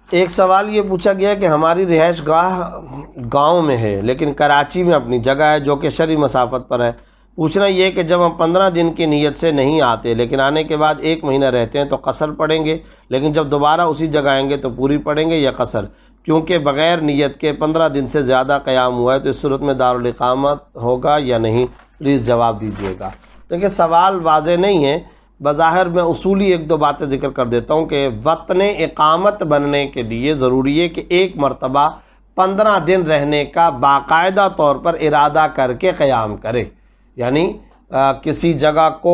एक सवाल ये पूछा गया कि हमारी रिहाइश गाह गाँव में है लेकिन कराची में अपनी जगह है जो कि शरई मसाफत पर है। पूछना ये कि जब हम 15 दिन की नीयत से नहीं आते लेकिन आने के बाद 1 महीना रहते हैं तो कसर पढ़ेंगे, लेकिन जब दोबारा उसी जगह आएंगे तो पूरी पढ़ेंगे या कसर? क्योंकि बग़ैर नीयत के 15 दिन से ज़्यादा क़याम हुआ है तो इस सूरत में दारुल इक़ामत होगा या नहीं? प्लीज़ जवाब दीजिएगा। देखिए सवाल वाज़ेह नहीं है, बज़ाहिर मैं उसूली 1-2 बातें ज़िक्र कर देता हूँ कि वतन इक़ामत बनने के लिए ज़रूरी है कि एक मरतबा 15 दिन रहने का बाकायदा तौर पर इरादा करके क़याम करे। यानी किसी जगह को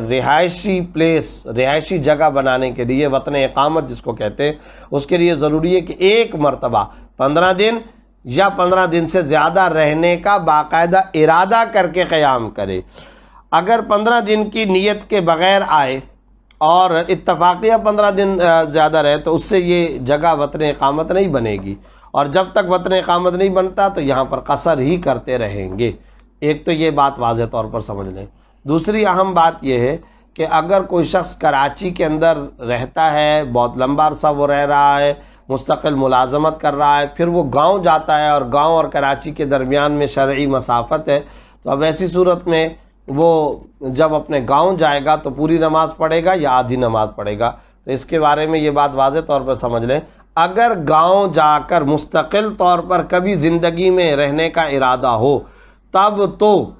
रिहायशी जगह बनाने के लिए वतन इक़ामत जिसको कहते हैं, उसके लिए ज़रूरी है कि एक मरतबा 15 दिन या 15 दिन से ज़्यादा रहने का बाकायदा इरादा करके क़याम करे। अगर 15 दिन की नीयत के बग़ैर आए और इत्तफ़ाक़िया 15 दिन ज़्यादा रहे तो उससे ये जगह वतन इक़ामत नहीं बनेगी, और जब तक वतन इक़ामत नहीं बनता तो यहाँ पर कसर ही करते रहेंगे। एक तो ये बात वाज़ेह तौर पर समझ लें। दूसरी अहम बात यह है कि अगर कोई शख्स कराची के अंदर रहता है, बहुत लंबा अरसा वो रह रहा है, मुस्तकिल मुलाजमत कर रहा है, फिर वो गांव जाता है और गांव और कराची के दरमियान में शरई मसाफत है, तो अब ऐसी सूरत में वो जब अपने गांव जाएगा तो पूरी नमाज पढ़ेगा या आधी नमाज पढ़ेगा? तो इसके बारे में ये बात वाज़ेह तौर पर समझ लें। अगर गांव जाकर मुस्तकिल तौर पर कभी ज़िंदगी में रहने का इरादा हो तब तो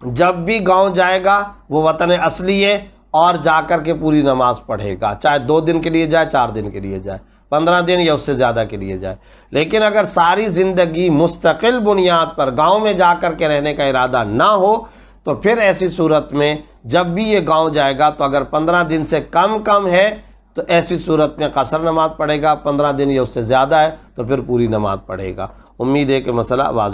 जब भी गांव जाएगा वो वतन असली है और जाकर के पूरी नमाज पढ़ेगा, चाहे 2 दिन के लिए जाए, 4 दिन के लिए जाए, 15 दिन या उससे ज़्यादा के लिए जाए। लेकिन अगर सारी ज़िंदगी मुस्तकिल बुनियाद पर गांव में जाकर के रहने का इरादा ना हो तो फिर ऐसी सूरत में जब भी ये गांव जाएगा तो अगर 15 दिन से कम है तो ऐसी सूरत में कसर नमाज पढ़ेगा, 15 दिन या उससे ज़्यादा है तो फिर पूरी नमाज पढ़ेगा। उम्मीद है कि मसला वाज़ेह